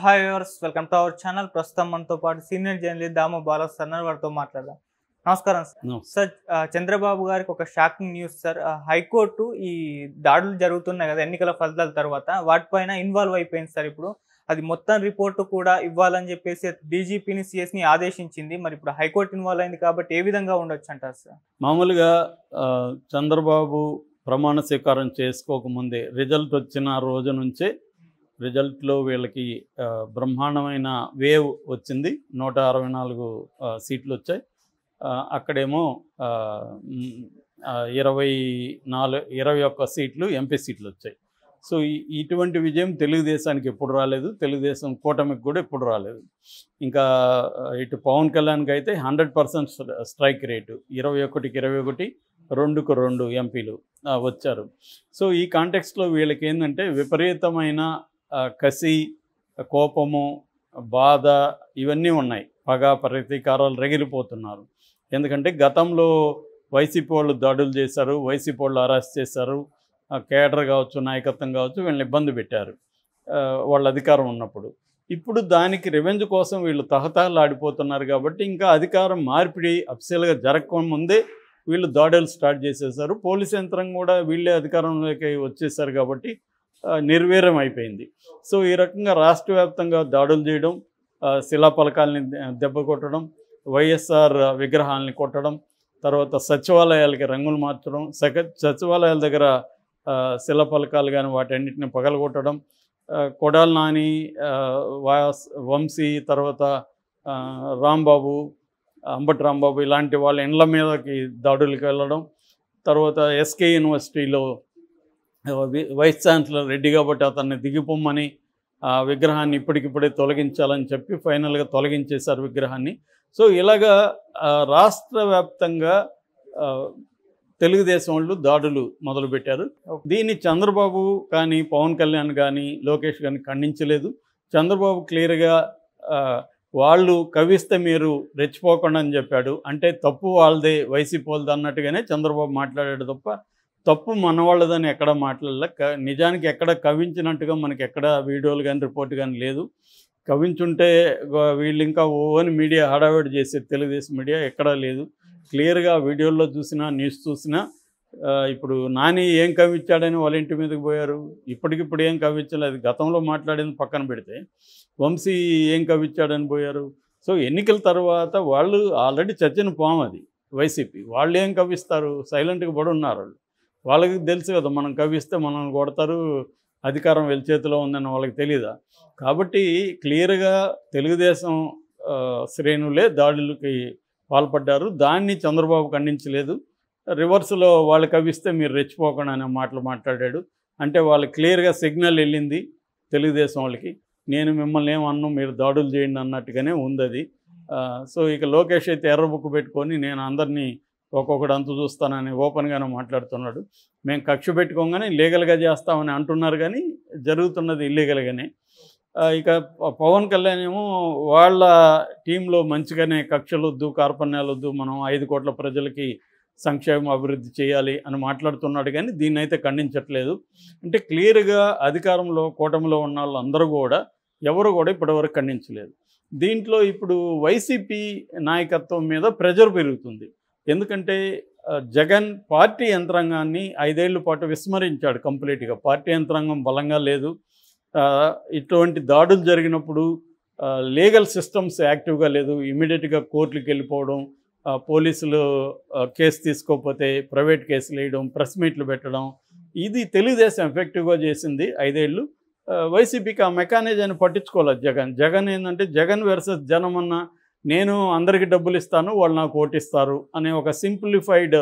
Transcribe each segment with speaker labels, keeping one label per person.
Speaker 1: Hi viewers, welcome to our channel. ప్రస్తుతం మనతో పాటు సీనియర్ జర్నలిస్ట్ దాము బాలాస్ అన్నారు, వారితో మాట్లాడదాం. నమస్కారం సార్. చంద్రబాబు గారికి ఒక షాకింగ్ న్యూస్ సార్. హైకోర్టు ఈ దాడులు జరుగుతున్నాయి కదా ఎన్నికల ఫలితాల తర్వాత, వాటిపైన ఇన్వాల్వ్ అయిపోయింది సార్. ఇప్పుడు అది మొత్తం రిపోర్టు కూడా ఇవ్వాలని చెప్పేసి డీజీపీని సిఎస్ని ఆదేశించింది. మరి ఇప్పుడు హైకోర్టు ఇన్వాల్వ్ అయింది కాబట్టి ఏ విధంగా ఉండొచ్చు అంటారు సార్?
Speaker 2: మామూలుగా చంద్రబాబు ప్రమాణ స్వీకారం చేసుకోకముందే రిజల్ట్ వచ్చిన రోజు నుంచే రిజల్ట్లో వీళ్ళకి బ్రహ్మాండమైన వేవ్ వచ్చింది. 164 సీట్లు వచ్చాయి. అక్కడేమో 21 సీట్లు ఎంపీ సీట్లు వచ్చాయి. సో ఇటువంటి విజయం తెలుగుదేశానికి ఎప్పుడు రాలేదు, తెలుగుదేశం కూటమికి కూడా ఎప్పుడు రాలేదు. ఇంకా ఇటు పవన్ కళ్యాణ్కి అయితే 100% స్ట్రైక్ రేటు, 21కి 21, 2కు 2 ఎంపీలు వచ్చారు. సో ఈ కాంటెక్స్ట్లో వీళ్ళకి ఏంటంటే విపరీతమైన కసి, కోపము, బాధ ఇవన్నీ ఉన్నాయి. పగ, ప్రతీకారాలు రగిలిపోతున్నారు. ఎందుకంటే గతంలో వైసీపీ వాళ్ళు దాడులు చేశారు, వైసీపీ వాళ్ళు అరెస్ట్ చేశారు, కేడర్ కావచ్చు, నాయకత్వం కావచ్చు, వీళ్ళని ఇబ్బంది పెట్టారు వాళ్ళ అధికారం ఉన్నప్పుడు. ఇప్పుడు దానికి రివెంజ్ కోసం వీళ్ళు తహతహలాడిపోతున్నారు. కాబట్టి ఇంకా అధికారం మార్పిడి అఫీషియల్గా జరగకముందే వీళ్ళు దాడులు స్టార్ట్ చేసేసారు. పోలీస్ యంత్రం కూడా వీళ్ళే అధికారంలోకి వచ్చేసారు కాబట్టి నిర్వీర్యం అయిపోయింది. సో ఈ రకంగా రాష్ట్ర వ్యాప్తంగా దాడులు చేయడం, శిలాఫలకాలని దెబ్బ కొట్టడం, వైఎస్ఆర్ విగ్రహాలని కొట్టడం, తర్వాత సచివాలయాలకి రంగులు మార్చడం, సచివాలయాల దగ్గర శిలాఫలకాలు కానీ వాటన్నిటిని పగలగొట్టడం, కొడాలి నాని, వంశీ, తర్వాత రాంబాబు, అంబటి రాంబాబు ఇలాంటి వాళ్ళ ఇండ్ల మీదకి దాడులకు వెళ్ళడం, తర్వాత ఎస్కే యూనివర్సిటీలో వైస్ ఛాన్సలర్ రెడ్డి కాబట్టి అతన్ని దిగిపోమ్మని ఆ విగ్రహాన్ని ఇప్పటికిప్పుడే తొలగించాలని చెప్పి ఫైనల్గా తొలగించేశారు విగ్రహాన్ని. సో ఇలాగా రాష్ట్ర వ్యాప్తంగా తెలుగుదేశం వాళ్ళు దాడులు మొదలుపెట్టారు. దీన్ని చంద్రబాబు కానీ, పవన్ కళ్యాణ్ కానీ, లోకేష్ కానీ ఖండించలేదు. చంద్రబాబు క్లియర్గా వాళ్ళు కవిస్తే మీరు రెచ్చిపోకుండా అని చెప్పాడు. అంటే తప్పు వాళ్ళదే, వైసీపీ వాళ్ళది అన్నట్టుగానే చంద్రబాబు మాట్లాడాడు తప్ప తప్పు మన వాళ్ళదని ఎక్కడ మాట్లాడలే. నిజానికి ఎక్కడ కవించినట్టుగా మనకి ఎక్కడ వీడియోలు కానీ రిపోర్ట్ కానీ లేదు. కవించుంటే వీళ్ళు ఇంకా ఓన్ మీడియా హడావిడి చేసే తెలుగుదేశం మీడియా ఎక్కడా లేదు. క్లియర్గా వీడియోల్లో చూసినా, న్యూస్ చూసినా ఇప్పుడు నాని ఏం కవించాడని వాళ్ళ ఇంటి మీదకి పోయారు. ఇప్పటికిప్పుడు ఏం కవించలేదు. గతంలో మాట్లాడింది పక్కన పెడితే వంశీ ఏం కవించాడని పోయారు. సో ఎన్నికల తర్వాత వాళ్ళు ఆల్రెడీ చచ్చిన పాము అది వైసీపీ. వాళ్ళు ఏం కవిస్తారు? సైలెంట్గా పడి ఉన్నారు. వాళ్ళకి తెలుసు కదా, మనం కవిస్తే మనల్ని కొడతారు, అధికారం వీళ్ళ చేతిలో ఉందని వాళ్ళకి తెలియదా? కాబట్టి క్లియర్గా తెలుగుదేశం శ్రేణులే దాడులకి పాల్పడ్డారు. దాన్ని చంద్రబాబు ఖండించలేదు. రివర్స్లో వాళ్ళు కవిస్తే మీరు రెచ్చిపోకుండా అనే మాటలు మాట్లాడాడు. అంటే వాళ్ళు క్లియర్గా సిగ్నల్ వెళ్ళింది తెలుగుదేశం వాళ్ళకి, నేను మిమ్మల్ని ఏమన్నా మీరు దాడులు చేయండి అన్నట్టుగానే ఉంది అది. సో ఇక లోకేష్ అయితే ఎర్ర బుక్ పెట్టుకొని నేను అందరినీ ఒక్కొక్కడు అంతు చూస్తానని ఓపెన్గానే మాట్లాడుతున్నాడు. మేము కక్ష పెట్టుకోగానే లీగల్గా చేస్తామని అంటున్నారు, కానీ జరుగుతున్నది ఇల్లీగల్గానే. ఇక పవన్ కళ్యాణ్ ఏమో వాళ్ళ టీంలో మంచిగానే కక్షలు వద్దు, కార్పణ్యాలు వద్దు, మనం 5 కోట్ల ప్రజలకి సంక్షేమ అభివృద్ధి చేయాలి అని మాట్లాడుతున్నాడు, కానీ దీన్ని అయితే ఖండించట్లేదు. అంటే క్లియర్గా అధికారంలో కూటమిలో ఉన్న వాళ్ళందరూ కూడా ఎవరు కూడా ఇప్పటివరకు ఖండించలేదు. దీంట్లో ఇప్పుడు వైసీపీ నాయకత్వం మీద ప్రెజర్ పెరుగుతుంది. ఎందుకంటే జగన్ పార్టీ యంత్రాంగాన్ని 5 ఏళ్ల పాటు విస్మరించాడు కంప్లీట్గా. పార్టీ యంత్రాంగం బలంగా లేదు. ఇటువంటి దాడులు జరిగినప్పుడు లీగల్ సిస్టమ్స్ యాక్టివ్గా లేదు. ఇమీడియట్గా కోర్టులకు వెళ్ళిపోవడం, పోలీసులు కేసు తీసుకోకపోతే ప్రైవేట్ కేసులు వేయడం, ప్రెస్ మీట్లు పెట్టడం, ఇది తెలుగుదేశం ఎఫెక్టివ్గా చేసింది 5 ఏళ్ళు. వైసీపీకి ఆ మెకానిజాన్ని పట్టించుకోలేదు జగన్ ఏంటంటే జగన్ వర్సెస్ జనం అన్న, నేను అందరికీ డబ్బులు ఇస్తాను, వాళ్ళు నాకు ఓటిస్తారు అనే ఒక సింప్లిఫైడ్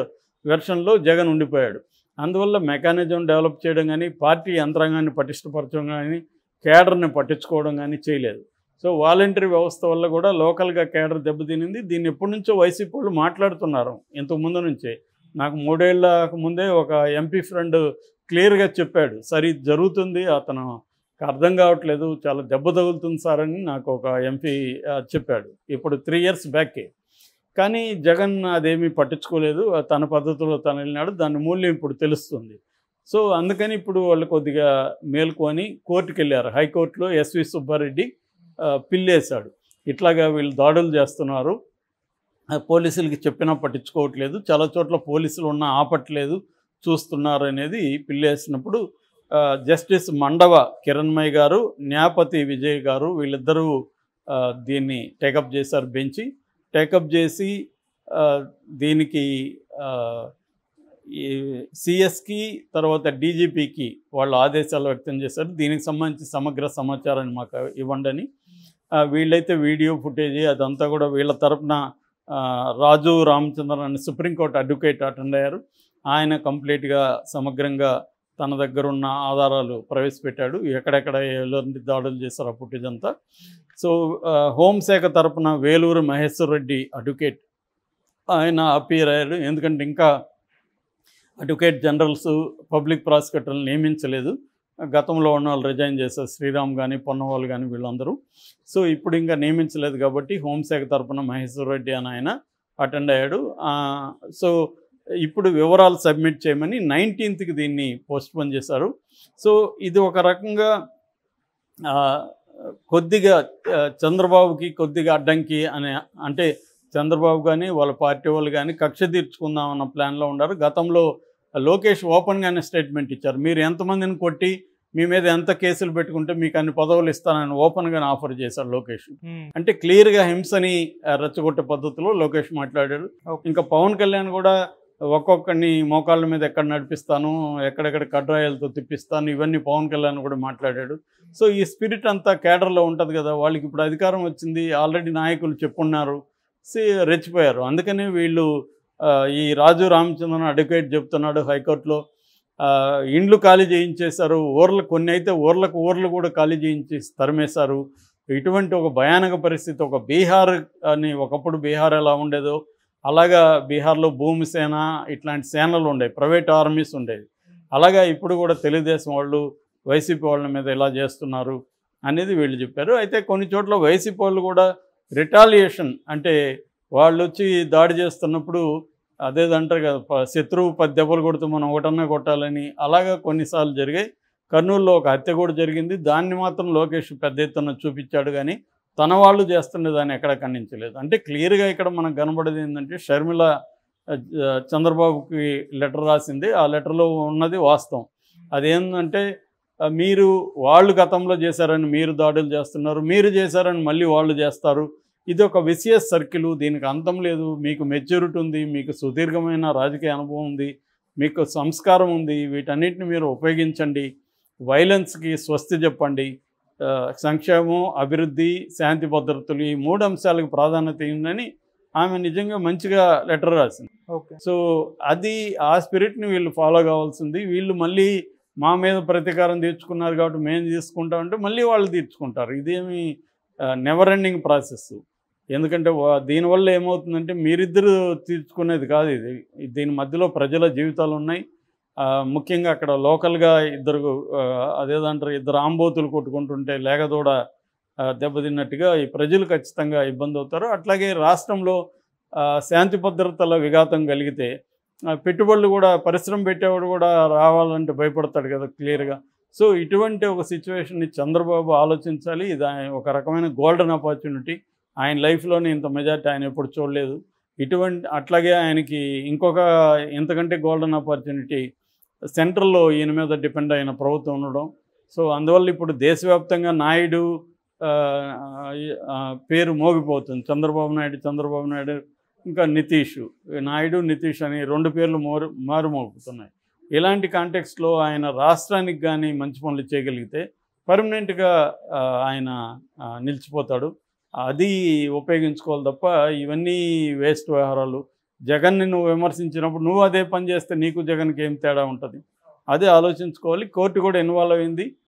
Speaker 2: వెర్షన్లో జగన్ ఉండిపోయాడు. అందువల్ల మెకానిజం డెవలప్ చేయడం కానీ, పార్టీ యంత్రాంగాన్ని పటిష్టపరచడం కానీ, కేడర్ని పట్టించుకోవడం కానీ చేయలేదు. సో వాలంటరీ వ్యవస్థ వల్ల కూడా లోకల్గా కేడర్ దెబ్బతినింది. దీన్ని ఎప్పటి నుంచో వైసీపీ వాళ్ళు మాట్లాడుతున్నారు, ఇంతకు ముందు నుంచే. నాకు 3 ఏళ్ల ముందే ఒక ఎంపీ ఫ్రెండ్ క్లియర్గా చెప్పాడు, సరే ఇది జరుగుతుంది, అతను అర్థం కావట్లేదు, చాలా దెబ్బ తగులుతుంది సార్ అని నాకు ఒక ఎంపీ చెప్పాడు. ఇప్పుడు 3 ఇయర్స్ బ్యాకే. కానీ జగన్ అదేమీ పట్టించుకోలేదు. తన పద్ధతిలో తను వెళ్ళినాడు. దాని మూల్యం ఇప్పుడు తెలుస్తుంది. సో అందుకని ఇప్పుడు వాళ్ళు కొద్దిగా మేల్కొని కోర్టుకి వెళ్ళారు. హైకోర్టులో ఎస్వి సుబ్బారెడ్డి పిల్లేశాడు. ఇట్లాగా వీళ్ళు దాడులు చేస్తున్నారు, పోలీసులకి చెప్పినా పట్టించుకోవట్లేదు, చాలా చోట్ల పోలీసులు ఉన్నా ఆపట్లేదు, చూస్తున్నారు అనేది పిల్లేసినప్పుడు జస్టిస్ మండవ కిరణ్మయ్ గారు, న్యాపతి విజయ్ గారు వీళ్ళిద్దరూ దీన్ని టేకప్ చేశారు. బెంచి టేకప్ చేసి దీనికి ఈ సిఎస్కి తర్వాత డీజీపీకి వాళ్ళు ఆదేశాలు వ్యక్తం చేశారు. దీనికి సంబంధించి సమగ్ర సమాచారాన్ని మాకు ఇవ్వండి అని. వీళ్ళైతే వీడియో ఫుటేజీ అదంతా కూడా వీళ్ళ తరపున రాజు రామచంద్రన్ అని సుప్రీంకోర్టు అడ్వకేట్ అటెండ్ అయ్యారు. ఆయన కంప్లీట్గా సమగ్రంగా తన దగ్గర ఉన్న ఆధారాలు ప్రవేశపెట్టాడు, ఎక్కడెక్కడ ఎలాంటి దాడులు చేశారు ఆ ఫుటేజ్ అంతా. సో హోంశాఖ తరపున వేలూరు మహేశ్వర్ రెడ్డి అడ్వకేట్ ఆయన అపీర్ అయ్యాడు. ఎందుకంటే ఇంకా అడ్వకేట్ జనరల్స్ పబ్లిక్ ప్రాసిక్యూటర్లు నియమించలేదు, గతంలో ఉన్న వాళ్ళు రిజైన్ చేశారు, శ్రీరామ్ కానీ పొన్నవాళ్ళు కానీ వీళ్ళందరూ. సో ఇప్పుడు ఇంకా నియమించలేదు కాబట్టి హోంశాఖ తరపున మహేశ్వర్ రెడ్డి అని ఆయన అటెండ్ అయ్యాడు. సో ఇప్పుడు వివరాలు సబ్మిట్ చేయమని 19th దీన్ని పోస్ట్పోన్ చేశారు. సో ఇది ఒక రకంగా కొద్దిగా చంద్రబాబుకి కొద్దిగా అడ్డంకి అనే, అంటే చంద్రబాబు కానీ వాళ్ళ పార్టీ వాళ్ళు కానీ కక్ష తీర్చుకుందామన్న ప్లాన్లో ఉన్నారు. గతంలో లోకేష్ ఓపెన్గానే స్టేట్మెంట్ ఇచ్చారు, మీరు ఎంతమందిని కొట్టి మీ మీద ఎంత కేసులు పెట్టుకుంటే మీకు అన్ని పదవులు ఇస్తానని ఓపెన్గానే ఆఫర్ చేశారు లోకేష్. అంటే క్లియర్గా హింసని రెచ్చగొట్టే పద్ధతిలో లోకేష్ మాట్లాడాడు. ఇంకా పవన్ కళ్యాణ్ కూడా ఒక్కొక్కడిని మోకాళ్ళ మీద ఎక్కడ నడిపిస్తాను, ఎక్కడెక్కడ కడ్రాయలతో తిప్పిస్తాను, ఇవన్నీ పవన్ కళ్యాణ్ కూడా మాట్లాడాడు. సో ఈ స్పిరిట్ అంతా కేడర్లో ఉంటుంది కదా, వాళ్ళకి ఇప్పుడు అధికారం వచ్చింది, ఆల్రెడీ నాయకులు చెప్పున్నారు, రెచ్చిపోయారు. అందుకని వీళ్ళు ఈ రాజు రామచంద్రన్ అడ్వకేట్ చెప్తున్నాడు హైకోర్టులో ఇండ్లు ఖాళీ చేయించేశారు, కొన్ని అయితే ఊర్లు కూడా ఖాళీ చేయించి తరిమేశారు. ఇటువంటి ఒక భయానక పరిస్థితి, ఒక బీహార్ అని, ఒకప్పుడు బీహార్ ఎలా ఉండేదో అలాగా బీహార్లో భూమి సేన ఇట్లాంటి సేనలు ఉండేవి, ప్రైవేట్ ఆర్మీస్ ఉండేవి. అలాగా ఇప్పుడు కూడా తెలుగుదేశం వాళ్ళు వైసీపీ వాళ్ళ మీద ఎలా చేస్తున్నారు అనేది వీళ్ళు చెప్పారు. అయితే కొన్ని చోట్ల వైసీపీ వాళ్ళు కూడా రిటాలియేషన్, అంటే వాళ్ళు వచ్చి దాడి చేస్తున్నప్పుడు అదేదంటారు కదా, శత్రువు 10 దెబ్బలు కొడుతూ మనం ఒకటన్నా కొట్టాలని, అలాగా కొన్నిసార్లు జరిగాయి. కర్నూలులో ఒక హత్య కూడా జరిగింది, దాన్ని మాత్రం లోకేష్ పెద్ద ఎత్తున చూపించాడు, కానీ తన వాళ్ళు చేస్తుండే దాన్ని ఎక్కడ ఖండించలేదు. అంటే క్లియర్గా ఇక్కడ మనకు కనబడేది ఏంటంటే షర్మిల చంద్రబాబుకి లెటర్ రాసింది, ఆ లెటర్లో ఉన్నది వాస్తవం. అదేంటంటే మీరు వాళ్ళు గతంలో చేశారని మీరు దాడులు చేస్తున్నారు, మీరు చేశారని మళ్ళీ వాళ్ళు చేస్తారు, ఇది ఒక విసియస్ సర్కిల్, దీనికి అంతం లేదు. మీకు మెచ్యూరిటీ ఉంది, మీకు సుదీర్ఘమైన రాజకీయ అనుభవం ఉంది, మీకు సంస్కారం ఉంది, వీటన్నిటిని మీరు ఉపయోగించండి, వైలెన్స్కి స్వస్తి చెప్పండి, సంక్షేమం, అభివృద్ధి, శాంతి భద్రతలు ఈ 3 అంశాలకు ప్రాధాన్యత ఉందని ఆమె నిజంగా మంచిగా లెటర్ రాసింది. సో అది ఆ స్పిరిట్ని వీళ్ళు ఫాలో కావాల్సింది. వీళ్ళు మళ్ళీ మా మీద ప్రతీకారం తీర్చుకున్నారు కాబట్టి మేము తీసుకుంటామంటే మళ్ళీ వాళ్ళు తీర్చుకుంటారు. ఇదేమి నెవర్ ఎండింగ్ ప్రాసెస్. ఎందుకంటే దీనివల్ల ఏమవుతుందంటే మీరిద్దరు తీర్చుకునేది కాదు ఇది, దీని మధ్యలో ప్రజల జీవితాలు ఉన్నాయి. ముఖ్యంగా అక్కడ లోకల్గా అదేదంటారు ఇద్దరు ఆంబోతులు కొట్టుకుంటుంటే లేగదూడ దెబ్బతిన్నట్టుగా ఈ ప్రజలు ఖచ్చితంగా ఇబ్బంది అవుతారు. అట్లాగే రాష్ట్రంలో శాంతి భద్రతల విఘాతం కలిగితే పెట్టుబడులు కూడా, పరిశ్రమ పెట్టేవాడు కూడా రావాలంటే భయపడతాడు కదా క్లియర్గా. సో ఇటువంటి ఒక సిచ్యువేషన్ని చంద్రబాబు ఆలోచించాలి. ఇది ఒక రకమైన గోల్డెన్ ఆపర్చునిటీ. ఆయన లైఫ్లోనే ఇంత మెజార్టీ ఆయన ఎప్పుడు చూడలేదు. అట్లాగే ఆయనకి ఇంతకంటే గోల్డెన్ ఆపర్చునిటీ సెంట్రల్లో ఈయన మీద డిపెండ్ అయిన ప్రభుత్వం ఉండడం. సో అందువల్ల ఇప్పుడు దేశవ్యాప్తంగా నాయుడు పేరు మోగిపోతుంది. చంద్రబాబు నాయుడు ఇంకా నాయుడు నితీష్ అని 2 పేర్లు మారుమోగుతున్నాయి. ఇలాంటి కాంటెక్స్ట్లో ఆయన రాష్ట్రానికి కానీ మంచి పనులు చేయగలిగితే పర్మనెంట్గా ఆయన నిలిచిపోతాడు. అది ఉపయోగించుకోవాలి తప్ప ఇవన్నీ వేస్ట్ వ్యవహారాలు. జగన్ని నువ్వు విమర్శించినప్పుడు నువ్వు అదే పని చేస్తే నీకు జగన్కి ఏం తేడా ఉంటుంది, అదే ఆలోచించుకోవాలి. కోర్టు కూడా ఇన్వాల్వ్ అయింది.